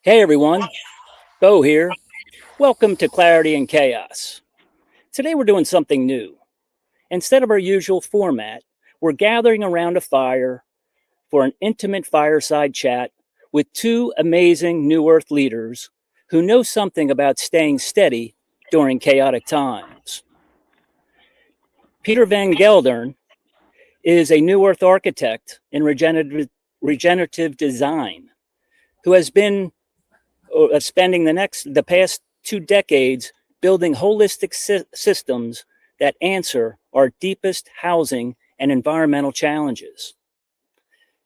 Hey everyone, Bo here. Welcome to Clarity and Chaos. Today we're doing something new. Instead of our usual format, we're gathering around a fire for an intimate fireside chat with two amazing New Earth leaders who know something about staying steady during chaotic times. Peter Van Gelderen is a New Earth architect in regenerative design who has been spending the past 2 decades building holistic systems that answer our deepest housing and environmental challenges.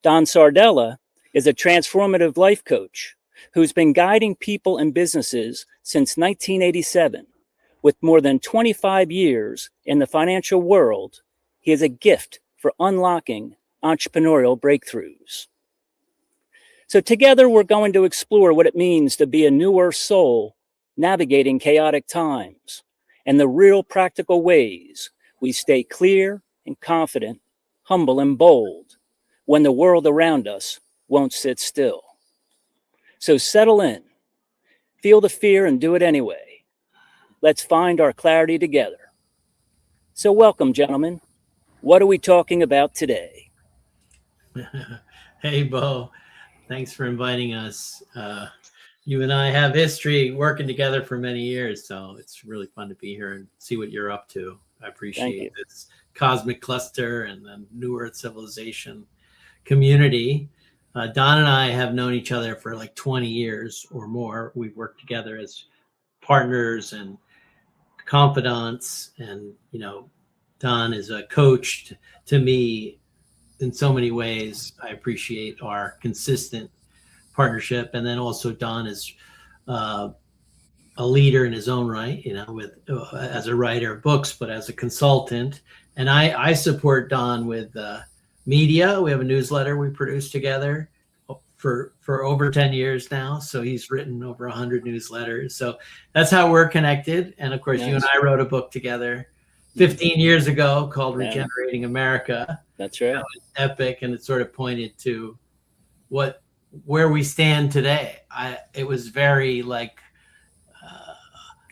Don Sardella is a transformative life coach who's been guiding people and businesses since 1987. With more than 25 years in the financial world, he is a gift for unlocking entrepreneurial breakthroughs. So together we're going to explore what it means to be a New Earth soul navigating chaotic times and the real practical ways we stay clear and confident, humble and bold when the world around us won't sit still. So settle in, feel the fear and do it anyway. Let's find our clarity together. So welcome, gentlemen. What are we talking about today? Hey, Bo. Thanks for inviting us. You and I have history working together for many years, so it's really fun to be here and see what you're up to. I Thank you. appreciate this cosmic cluster and the New Earth civilization community. Don and I have known each other for like 20 years or more. We've worked together as partners and confidants, and Don is a coach to me in so many ways. I appreciate our consistent partnership, and then also Don is a leader in his own right, with as a writer of books, but as a consultant. And I support Don with media. We have a newsletter we produce together for over 10 years now. So he's written over 100 newsletters. So that's how we're connected. And of course, nice. You and I wrote a book together 15 years ago called Regenerating America. That's right. That was epic, and it sort of pointed to where we stand today. It was very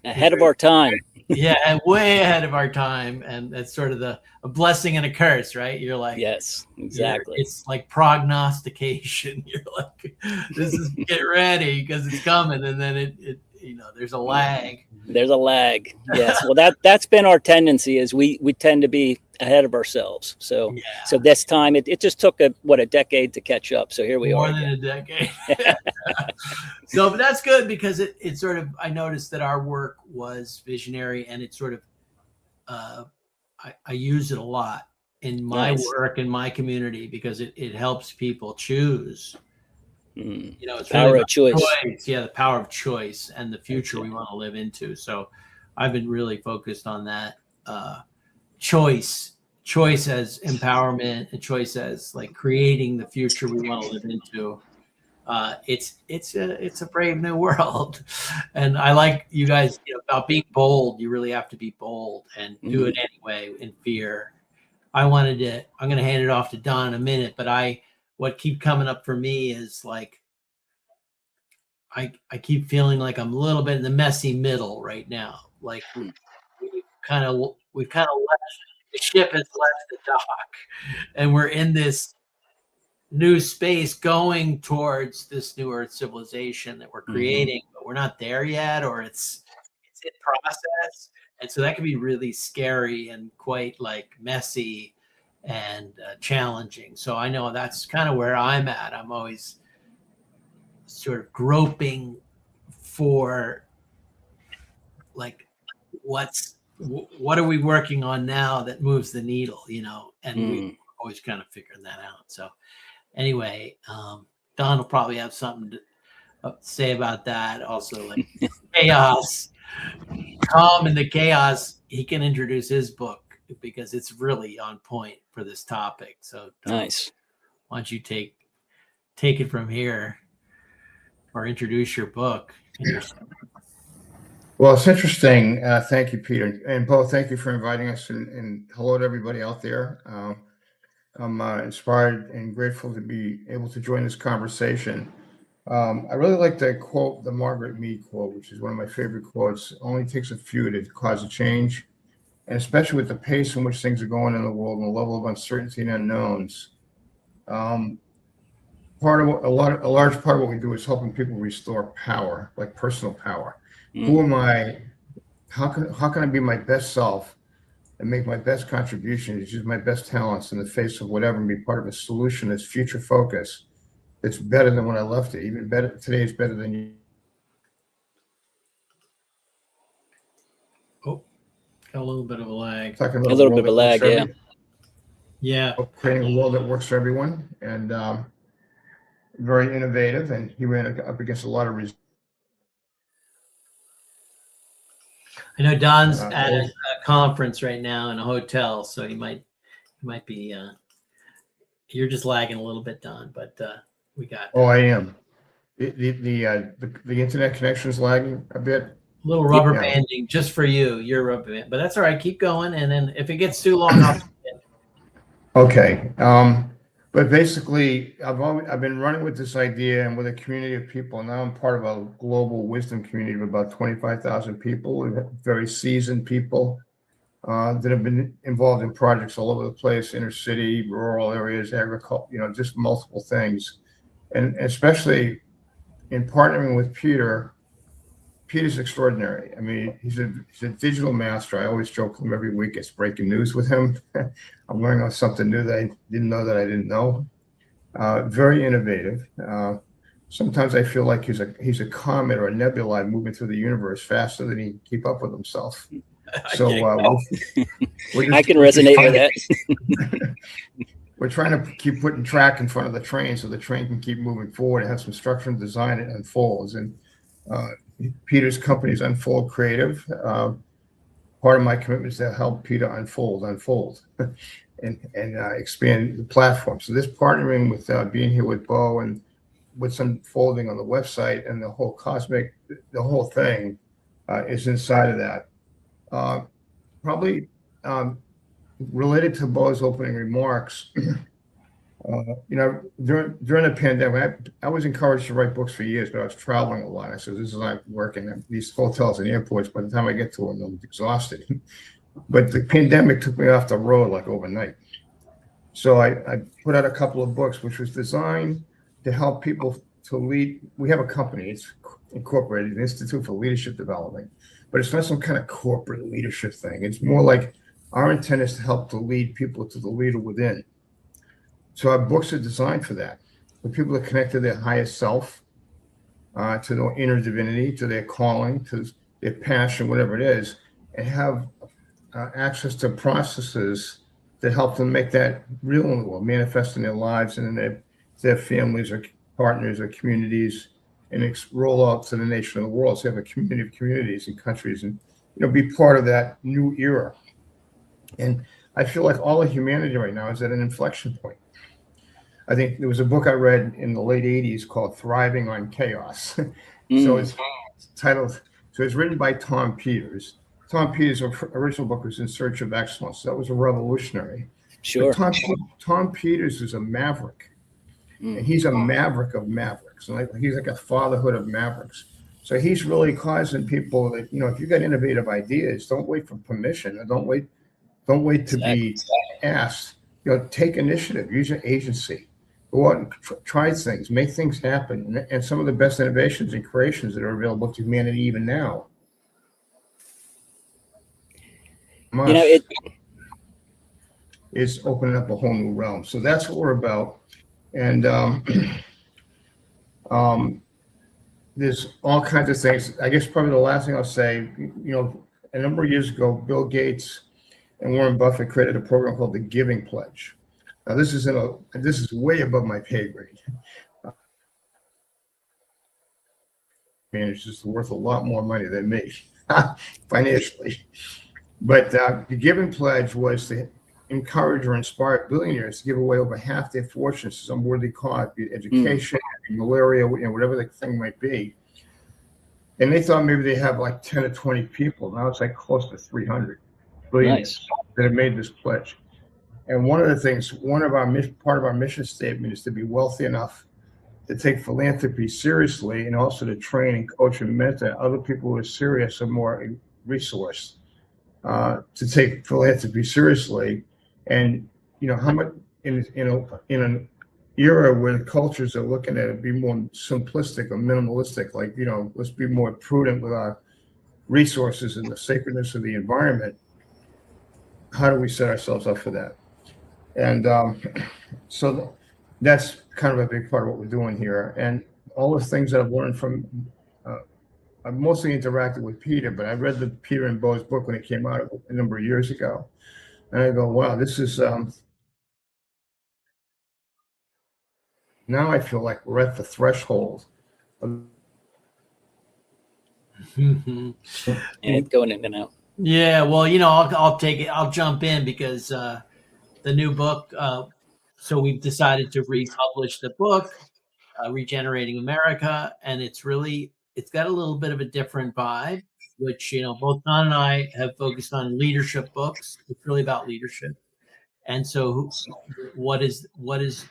ahead of our time. Yeah, way ahead of our time, and it's sort of a blessing and a curse, right? You're like, yes, exactly. It's like prognostication. You're like, this is get ready because it's coming, and then it there's a lag. There's a lag. Yes. Well, that's been our tendency, is we tend to be ahead of ourselves. So So this time it just took a decade to catch up. So here we are. More than a decade. So, but that's good because it sort of, I noticed that our work was visionary, and it sort of I use it a lot in my work in my community because it helps people choose. It's power really of choice. Yeah, the power of choice and the future we want to live into. So I've been really focused on that choice as empowerment, and choice as like creating the future we want to live into. It's a brave new world, and I like you guys about being bold. You really have to be bold and do it anyway in fear. I'm going to hand it off to Don in a minute, but what keep coming up for me is like I keep feeling like I'm a little bit in the messy middle right now. Like we've kind of left, the ship has left the dock, and we're in this new space going towards this New Earth civilization that we're creating, but we're not there yet, or it's in process. And so that can be really scary and quite like messy and challenging. So I know that's kind of where I'm at. I'm always sort of groping for like what are we working on now that moves the needle, and we're always kind of figuring that out. So anyway, Don will probably have something to say about that. Also, like chaos, calm in the chaos. He can introduce his book because it's really on point for this topic. So Don, nice. Why don't you take it from here, or introduce your book? Well, it's interesting. Thank you, Peter. And Bo, thank you for inviting us, and hello to everybody out there. I'm inspired and grateful to be able to join this conversation. I really like the quote, the Margaret Mead quote, which is one of my favorite quotes. It only takes a few to cause a change. And especially with the pace in which things are going in the world and the level of uncertainty and unknowns, part of a large part of what we do is helping people restore power, like personal power. Who am I? How can I be my best self and make my best contributions, use my best talents in the face of whatever, and be part of a solution that's future focused? It's better than when I left it. Even better, today is better than you. Oh, got a little bit of a lag. Talking about A little bit of a lag, yeah. Yeah. Creating a world that works for everyone, and very innovative. And he ran up against a lot of resistance. I know Don's at a conference right now in a hotel, so he might be. You're just lagging a little bit, Don, but we got. Oh, I am. The internet connection is lagging a bit. A little rubber banding just for you. You're rubber band, but that's all right. Keep going, and then if it gets too long, I'll. Okay. But basically, I've been running with this idea and with a community of people. Now I'm part of a global wisdom community of about 25,000 people, very seasoned people that have been involved in projects all over the place, inner city, rural areas, agriculture, just multiple things. And especially in partnering with Peter. Peter's extraordinary. I mean, he's a digital master. I always joke with him every week. It's breaking news with him. I'm learning on something new that I didn't know that I didn't know. Very innovative. Sometimes I feel like he's a comet or a nebula moving through the universe faster than he can keep up with himself. So I can resonate with that. We're trying to keep putting track in front of the train so the train can keep moving forward and have some structure and design and unfolds. And Peter's company is Unfold Creative. Part of my commitment is to help Peter unfold, and expand the platform. So this partnering with being here with Bo and what's unfolding on the website and the whole thing is inside of that. Probably related to Bo's opening remarks. During the pandemic, I was encouraged to write books for years, but I was traveling a lot. I said, this is like working at these hotels and airports. By the time I get to them, I'm exhausted. But the pandemic took me off the road like overnight. So I put out a couple of books, which was designed to help people to lead. We have a company, it's incorporated, an Institute for Leadership Development, but it's not some kind of corporate leadership thing. It's more like our intent is to help to lead people to the leader within. So our books are designed for that, for people to connect to their highest self, to their inner divinity, to their calling, to their passion, whatever it is, and have access to processes that help them make that real in the world, manifest in their lives and in their families or partners or communities, and roll out to the nation of the world. So have a community of communities and countries, and be part of that new era. And I feel like all of humanity right now is at an inflection point. I think there was a book I read in the late 80s called Thriving on Chaos. So it's titled, so it's written by Tom Peters. Tom Peters' original book was In Search of Excellence. That was a revolutionary. Sure. But Tom Peters is a maverick. And he's a maverick of mavericks. And he's like a fatherhood of mavericks. So he's really causing people that, if you got innovative ideas, don't wait for permission, or don't wait to be asked. Take initiative, use your agency. Go out and try things, make things happen. And some of the best innovations and creations that are available to humanity even now is opening up a whole new realm. So that's what we're about. And there's all kinds of things. I guess probably the last thing I'll say, a number of years ago, Bill Gates and Warren Buffett created a program called the Giving Pledge. Now, this is way above my pay grade. It's just worth a lot more money than me financially. But the Giving Pledge was to encourage or inspire billionaires to give away over half their fortunes to some worthy cause, be it education, malaria, whatever the thing might be. And they thought maybe they have like 10 or 20 people. Now it's like close to 300 billionaires that have made this pledge. And one of the things, part of our mission statement is to be wealthy enough to take philanthropy seriously, and also to train and coach and mentor other people who are serious and more resourced to take philanthropy seriously. And how much in an era where the cultures are looking at it be more simplistic or minimalistic, like let's be more prudent with our resources and the sacredness of the environment. How do we set ourselves up for that? And so that's kind of a big part of what we're doing here. And all the things that I've learned from, I've mostly interacted with Peter, but I read the Peter and Bo's book when it came out a number of years ago. And I go, wow, this is, now I feel like we're at the threshold of And going in and out. Yeah, well, I'll take it. I'll jump in because the new book. So we've decided to republish the book, Regenerating America, and it's got a little bit of a different vibe, which both Don and I have focused on leadership books. It's really about leadership, and so what does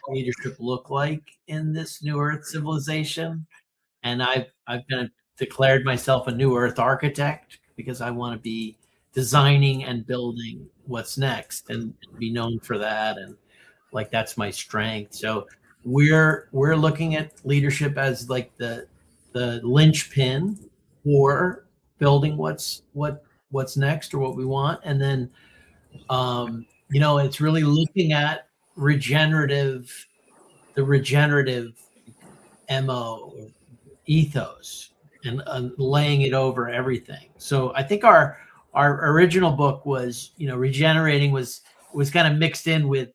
leadership look like in this new Earth civilization? And I've kind of declared myself a new Earth architect because I want to be designing and building what's next and be known for that, and like that's my strength. So we're looking at leadership as like the linchpin for building what's next or what we want, and then it's really looking at the regenerative MO ethos and laying it over everything. So I think our original book was, regenerating was kind of mixed in with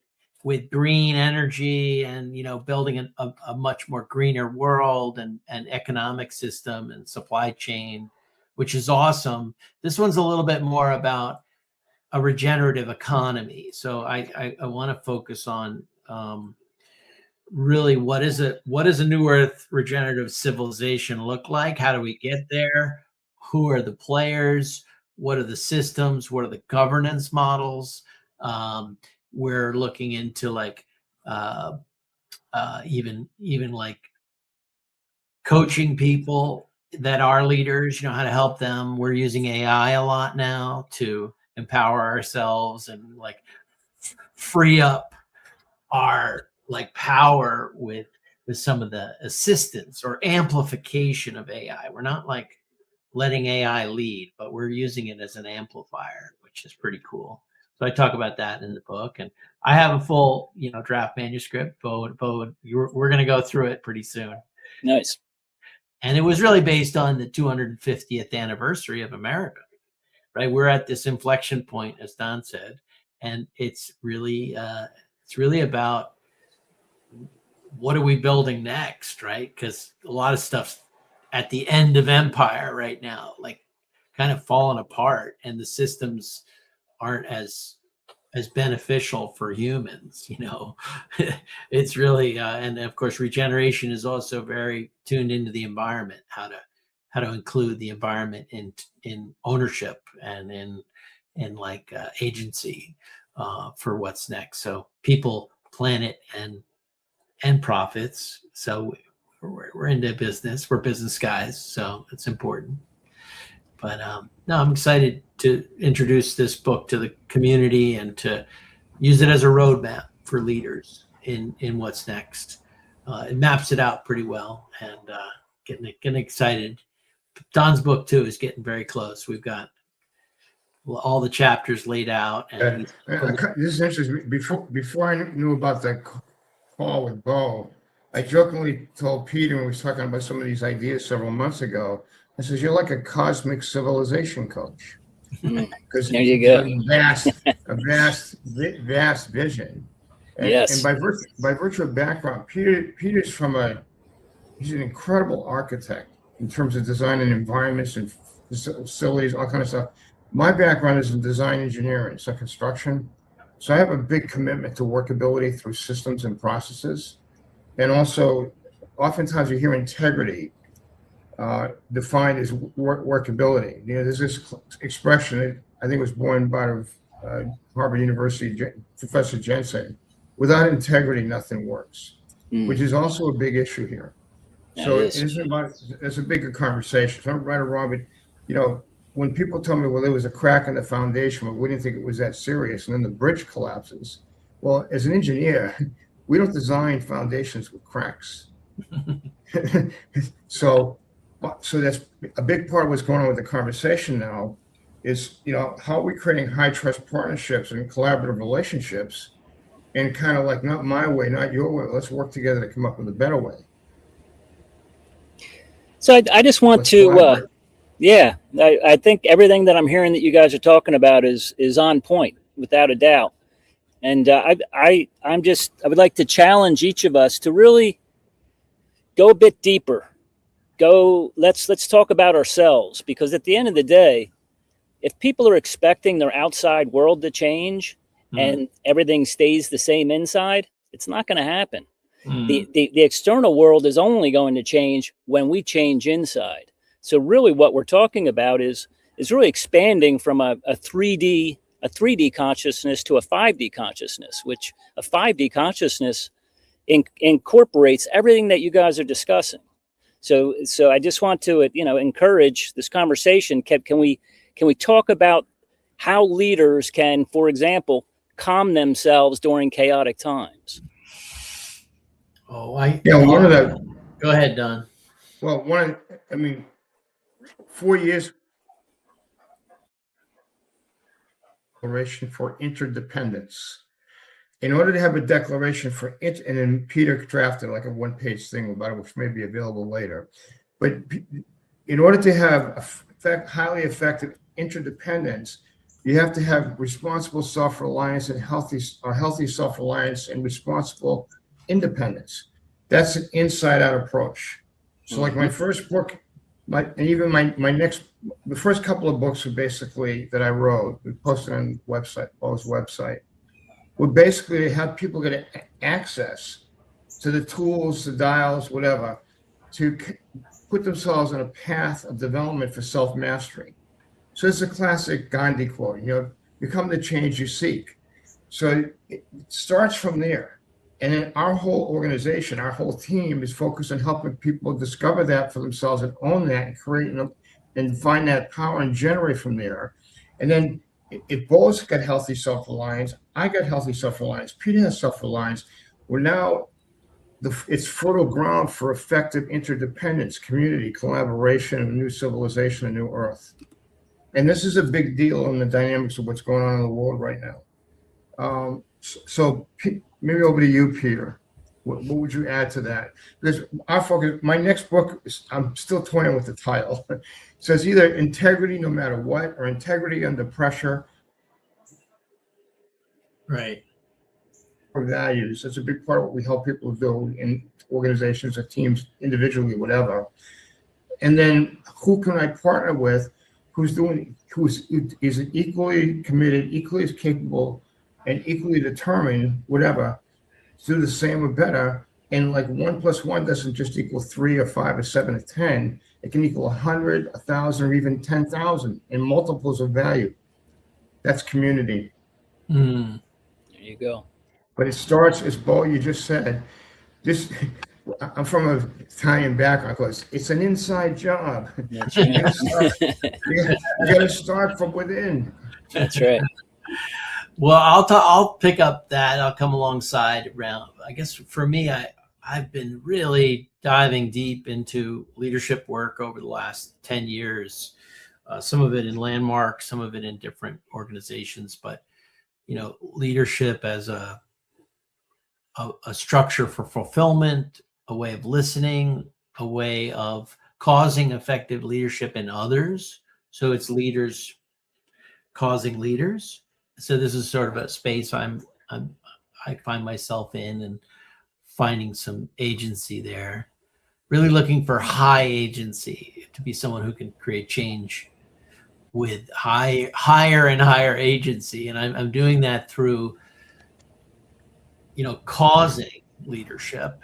green energy and, building a much more greener world and economic system and supply chain, which is awesome. This one's a little bit more about a regenerative economy. So I want to focus on really what is a new Earth regenerative civilization look like? How do we get there? Who are the players? What are the systems? What are the governance models? We're looking into like even like coaching people that are leaders, how to help them. We're using AI a lot now to empower ourselves and like free up our like power with some of the assistance or amplification of AI. We're not like letting AI lead, but we're using it as an amplifier, which is pretty cool. So I talk about that in the book, and I have a full, draft manuscript. We're going to go through it pretty soon. Nice. And it was really based on the 250th anniversary of America, right? We're at this inflection point, as Don said, and it's really about what are we building next, right? Because a lot of stuff's at the end of empire right now, like kind of falling apart, and the systems aren't as beneficial for humans. It's really and of course regeneration is also very tuned into the environment, how to include the environment in ownership and in like agency for what's next. So people, planet, and profits. So we're into business. We're business guys, so it's important. But no, I'm excited to introduce this book to the community and to use it as a roadmap for leaders in what's next. It maps it out pretty well, and getting excited. Don's book too is getting very close. We've got all the chapters laid out. And this is interesting. Before I knew about that call with Bo, I jokingly told Peter when we was talking about some of these ideas several months ago, I says, you're like a cosmic civilization coach. Because there you go. A vast vision. And, yes. And by virtue of background, Peter's he's an incredible architect in terms of designing environments and facilities, all kind of stuff. My background is in design engineering, so construction. So I have a big commitment to workability through systems and processes. And also, oftentimes you hear integrity defined as workability. There's this expression that I think was born out of Harvard University, Professor Jensen: without integrity, nothing works. which is also a big issue here. That So it is. isn't about, it's a bigger conversation. So I'm right or wrong, but you know, when people tell me, well, there was a crack in the foundation, but we didn't think it was that serious, and then the bridge collapses. Well, as an engineer, we don't design foundations with cracks. So that's a big part of what's going on with the conversation now is, you know, how are we creating high trust partnerships and collaborative relationships and kind of like, not my way, not your way. Let's work together to come up with a better way. So I just want Let's to, collaborate. yeah, I think everything that I'm hearing that you guys are talking about is on point, without a doubt. And I would like to challenge each of us to really go a bit deeper. Let's talk about ourselves, because at the end of the day, if people are expecting their outside world to change and everything stays the same inside, it's not going to happen. The external world is only going to change when we change inside. So really what we're talking about is really expanding from a 3D consciousness to a 5D consciousness, which a 5D consciousness incorporates everything that you guys are discussing. So I just want to, you know, encourage this conversation. Can we talk about how leaders can, for example, calm themselves during chaotic times? Oh, One of the, go ahead, Don. well, 4 years declaration for interdependence. In order to have a declaration for it, and then Peter drafted like a one-page thing about it, which may be available later. But in order to have highly effective interdependence, you have to have responsible self-reliance and healthy self-reliance and responsible independence. That's an inside-out approach. So, like my first book, the first couple of books were basically that I wrote, we posted on Bo's website, would basically have people get access to the tools, the dials, whatever, to put themselves on a path of development for self-mastery. So it's a classic Gandhi quote, you know, become the change you seek. So it starts from there. And then our whole organization, our whole team is focused on helping people discover that for themselves and own that and create and find that power and generate from there. And then if Bo's got healthy self-reliance, I got healthy self-reliance, Peter has self-reliance, we're now, it's fertile ground for effective interdependence, community, collaboration, and a new civilization, a new earth. And this is a big deal in the dynamics of what's going on in the world right now. So maybe over to you, Peter. What would you add to that? Because our focus, my next book, I'm still toying with the title. It says either integrity no matter what, or integrity under pressure. Right. Or values. That's a big part of what we help people do in organizations or teams, individually, whatever. And then who can I partner with who's equally committed, equally as capable, and equally determined, whatever, to do the same or better. And like 1 + 1 doesn't just equal 3 or 5 or 7 or 10. It can equal 100, 1,000, or even 10,000 in multiples of value. That's community. There you go. But it starts, as Bo, you just said, I'm from an Italian background, because it's an inside job. That's You right. got to start from within. That's right. Well, I'll pick up that. I'll come alongside around. I guess for me, I've been really diving deep into leadership work over the last 10 years. Some of it in Landmark, some of it in different organizations. But you know, leadership as a structure for fulfillment, a way of listening, a way of causing effective leadership in others. So it's leaders causing leaders. So this is sort of a space I find myself in and finding some agency there. Really looking for high agency, to be someone who can create change with higher and higher agency. And I'm doing that through, you know, causing leadership.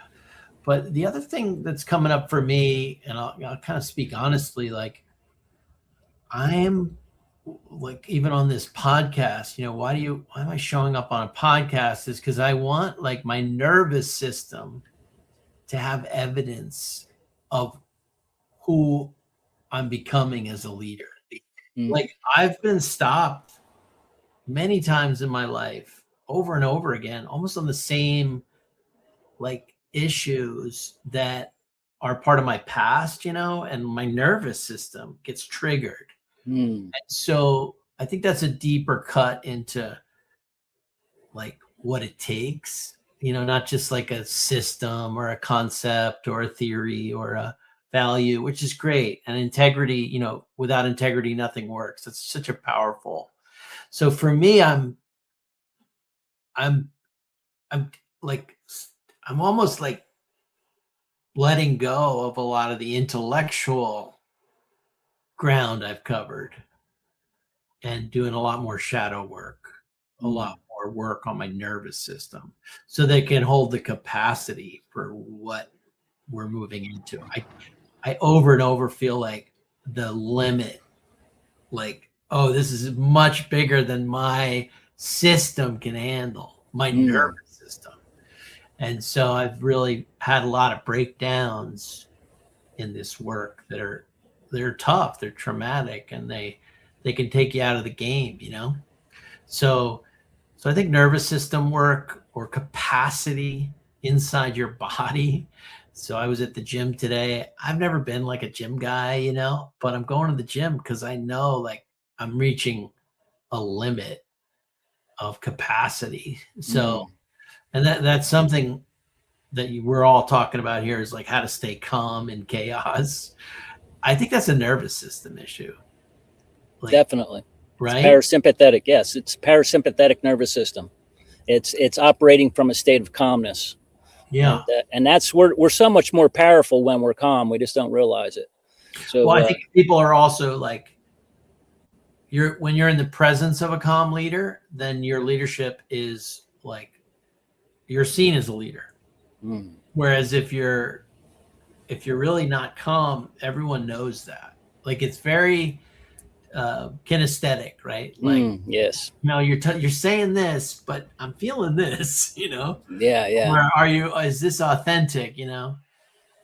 But the other thing that's coming up for me, and I'll kind of speak honestly, like I am, like, even on this podcast, you know, why am I showing up on a podcast is because I want, like, my nervous system to have evidence of who I'm becoming as a leader. Like I've been stopped many times in my life over and over again, almost on the same like issues that are part of my past, you know, and my nervous system gets triggered. And so I think that's a deeper cut into like what it takes, you know, not just like a system or a concept or a theory or a value, which is great. And integrity, you know, without integrity, nothing works. It's such a powerful. So for me, I'm like, I'm almost like letting go of a lot of the intellectual ground I've covered and doing a lot more shadow work, a lot more work on my nervous system so they can hold the capacity for what we're moving into. I over and over feel like the limit, like, oh, this is much bigger than my system can handle, my nervous system. And so I've really had a lot of breakdowns in this work that are they're tough, they're traumatic, and they can take you out of the game, you know. So I think nervous system work or capacity inside your body. So I was at the gym today. I've never been like a gym guy, you know, but I'm going to the gym because I know like I'm reaching a limit of capacity. So and that's something that we're all talking about here is like how to stay calm in chaos. I think that's a nervous system issue. Like, Definitely. right? It's parasympathetic. Yes, it's parasympathetic nervous system. It's operating from a state of calmness. Yeah. And that's we're so much more powerful when we're calm. We just don't realize it. So well, I think people are also like when you're in the presence of a calm leader, then your leadership is like you're seen as a leader. Whereas if you're really not calm, everyone knows that. Like it's very kinesthetic, right? Like yes, you know, you're saying this, but I'm feeling this, you know. Yeah. Or are you? Is this authentic? You know.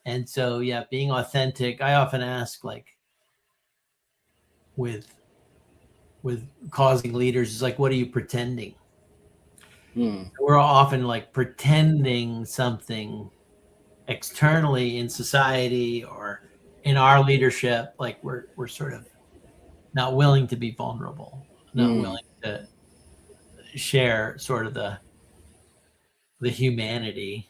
And so yeah, being authentic. I often ask like with causing leaders is like, what are you pretending? We're often like pretending something externally in society or in our leadership, like we're sort of not willing to be vulnerable, not willing to share sort of the humanity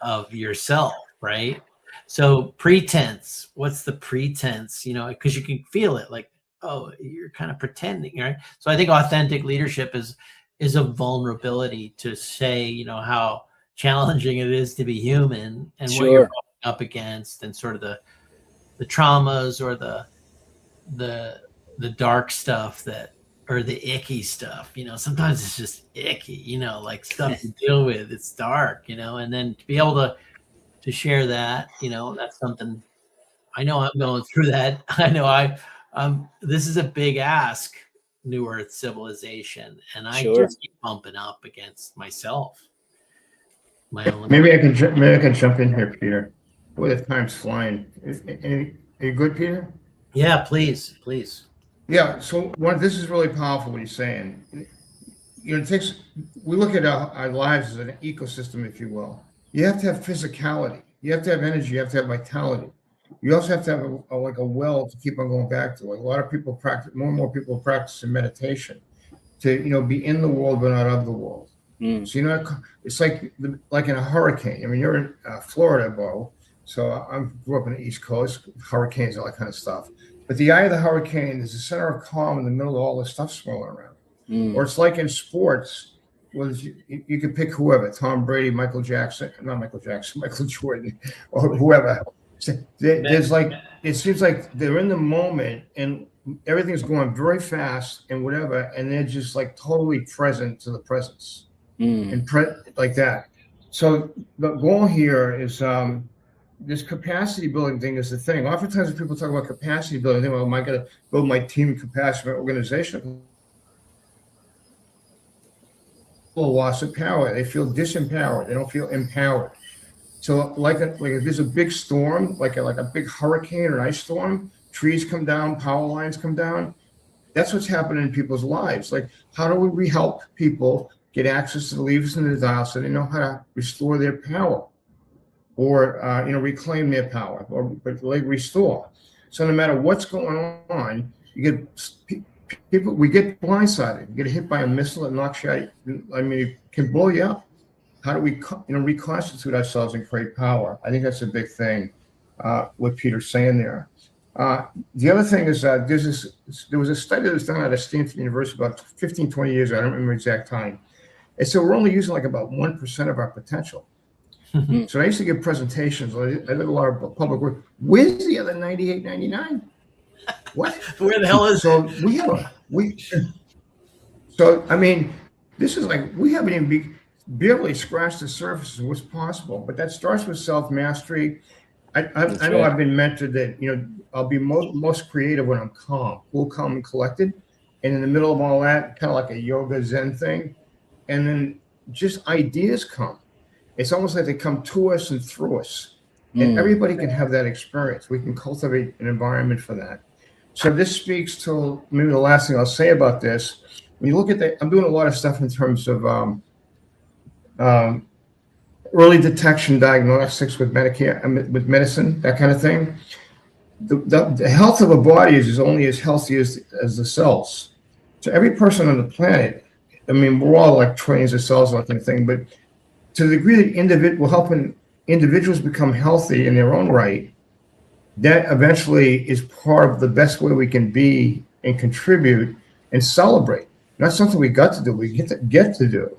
of yourself, right? So pretense, what's the pretense? You know, because you can feel it like, oh, you're kind of pretending, right? So I think authentic leadership is a vulnerability to say, you know, how challenging it is to be human and what you're up against and sort of the traumas or the dark stuff that or the icky stuff, you know. Sometimes it's just icky, you know, like stuff to deal with. It's dark, you know, and then to be able to share that, you know, that's something I know I'm going through that. I know this is a big ask, New Earth civilization, and I just keep bumping up against myself. My own. Maybe I can jump in here, Peter. Boy, the time's flying. Are you good, Peter? Yeah, please. Yeah. So this is really powerful what he's saying. You know, we look at our lives as an ecosystem, if you will. You have to have physicality. You have to have energy. You have to have vitality. You also have to have a well to keep on going back to. Like a lot of people practice, more and more people practice in meditation to, you know, be in the world but not of the world. So, you know, it's like in a hurricane. I mean, you're in Florida, Bo. So I grew up on the East Coast, hurricanes, all that kind of stuff. But the eye of the hurricane is the center of calm in the middle of all this stuff swirling around. Or it's like in sports, you could pick whoever, Tom Brady, Michael Jordan, or whoever. There's like, it seems like they're in the moment and everything's going very fast and whatever, and they're just like totally present to the presence and like that. So the goal here is this capacity building thing is the thing. Oftentimes when people talk about capacity building, they think, well, am I going to build my team capacity, my organization? Loss of power. They feel disempowered. They don't feel empowered. So like if there's a big storm, like a big hurricane or ice storm, trees come down, power lines come down. That's what's happening in people's lives. Like, how do we help people get access to the levers in the dial so they know how to restore their power, or reclaim their power, or like restore. So no matter what's going on, you get people. We get blindsided. You get hit by a missile that knocks you out. I mean, it can blow you up. How do we reconstitute ourselves and create power? I think that's a big thing. What Peter's saying there. The other thing is that there was a study that was done at Stanford University about 15, 20 years ago. I don't remember the exact time. And so we're only using like about 1% of our potential. So I used to give presentations. I did a lot of public work. Where's the other 98, 99? What? Where the hell is so So I mean, this is like we haven't even barely scratched the surface of what's possible. But that starts with self-mastery. I know I've been mentored that I'll be most creative when I'm calm, cool, calm, and collected. And in the middle of all that, kind of like a yoga Zen thing, and then just ideas come. It's almost like they come to us and through us. And everybody can have that experience. We can cultivate an environment for that. So this speaks to maybe the last thing I'll say about this. When you look at I'm doing a lot of stuff in terms of early detection, diagnostics with with medicine, that kind of thing. The health of a body is only as healthy as the cells. So every person on the planet, I mean, we're all like trillions of cells, that kind of thing, but to the degree that will help individuals become healthy in their own right, that eventually is part of the best way we can be and contribute and celebrate. Not something we got to do, we get to do.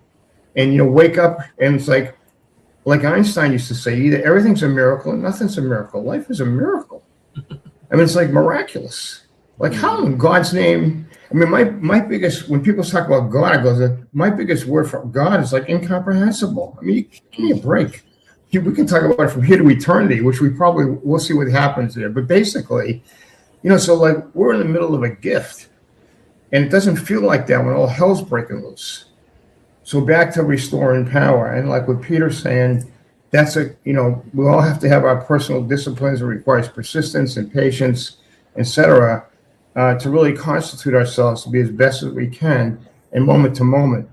And wake up and it's like Einstein used to say, either everything's a miracle or nothing's a miracle. Life is a miracle. I mean, it's like miraculous. Like how in God's name? I mean, my biggest, when people talk about God, I go, my biggest word for God is like incomprehensible. I mean, give me a break. We can talk about it from here to eternity, which we'll see what happens there. But basically, so like we're in the middle of a gift, and it doesn't feel like that when all hell's breaking loose. So back to restoring power, and like what Peter's saying, that's we all have to have our personal disciplines. It requires persistence and patience, etc., to really constitute ourselves to be as best as we can in moment to moment.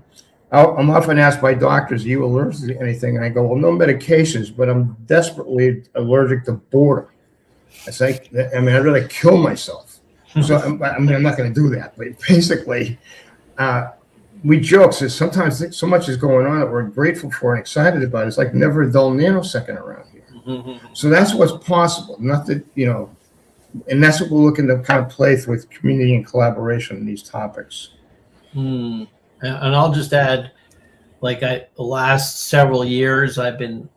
I'm often asked by doctors, are you allergic to anything? And I go, well, no medications, but I'm desperately allergic to boredom. It's like, I mean, I'd rather kill myself. So I'm not going to do that. But basically, we joke that sometimes so much is going on that we're grateful for and excited about. It's like never a dull nanosecond around here. So that's what's possible. Not that, and that's what we're looking to kind of play with community and collaboration in these topics. And I'll just add, the last several years, I've been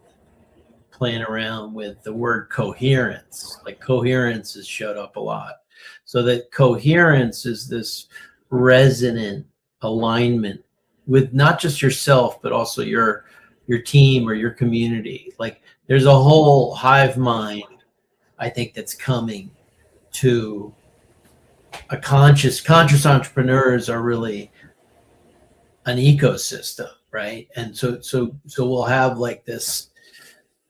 playing around with the word coherence. Like coherence has showed up a lot. So that coherence is this resonant alignment with not just yourself, but also your team or your community. Like there's a whole hive mind, I think, that's coming to a conscious entrepreneurs are really an ecosystem, right? And so we'll have like this.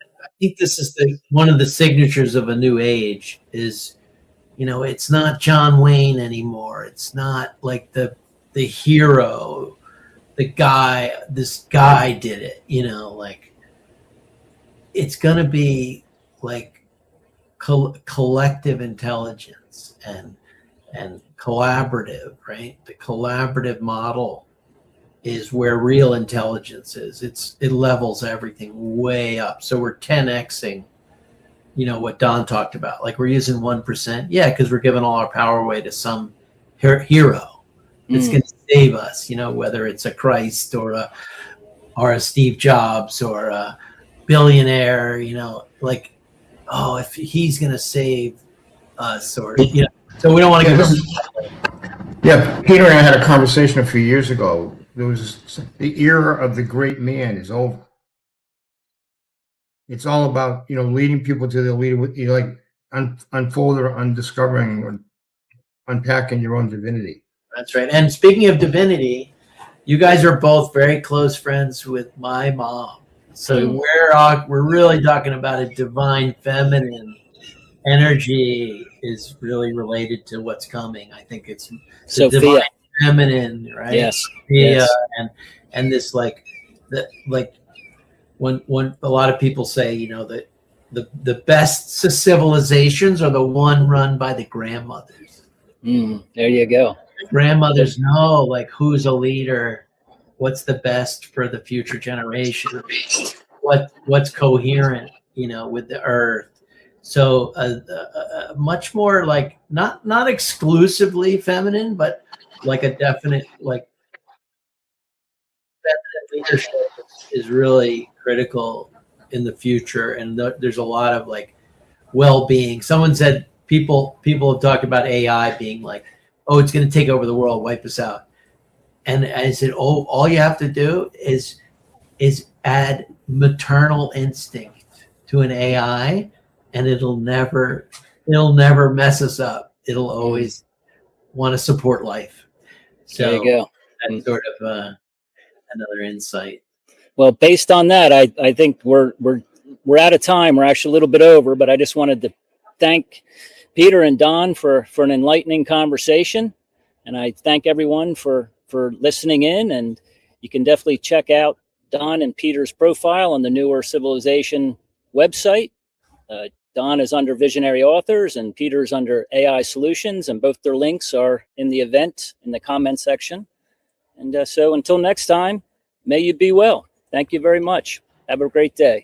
I think this is one of the signatures of a new age is, it's not John Wayne anymore. It's not like the hero, this guy did it, like it's gonna be like collective intelligence and collaborative, right? The collaborative model is where real intelligence is. It levels everything way up. So we're 10xing, what Don talked about. Like we're using 1%. Yeah, because we're giving all our power away to some hero that's going to save us, whether it's a Christ or a Steve Jobs or a billionaire, like, oh, if he's going to save us or, so we don't want to go. Yeah, Peter and I had a conversation a few years ago. There was the era of the great man is over. It's all about, leading people to the leader, unfold or undiscovering or unpacking your own divinity. That's right. And speaking of divinity, you guys are both very close friends with my mom. So we're really talking about a divine feminine energy is really related to what's coming. I think it's the divine feminine, right? Yes. Sophia, Yes. and this like when a lot of people say, you know, that the best civilizations are the one run by the grandmothers. There you go. The grandmothers know like who's a leader, what's the best for the future generation, what's coherent, you know, with the earth. So much more like not exclusively feminine, but like a definite like feminine leadership is really critical in the future. And there's a lot of like well-being. Someone said people have talked about AI being like, oh, it's going to take over the world, wipe us out. And I said, oh, all you have to do is add maternal instinct to an AI, and it'll never mess us up. It'll always want to support life. So there you go. That's sort of another insight. Well, based on that, I think we're out of time. We're actually a little bit over, but I just wanted to thank Peter and Don for an enlightening conversation, and I thank everyone for listening in. And you can definitely check out Don and Peter's profile on the Newer Civilization website. Don is under Visionary Authors and Peter's under AI Solutions, and both their links are in the event in the comment section. And so until next time, may you be well. Thank you very much. Have a great day.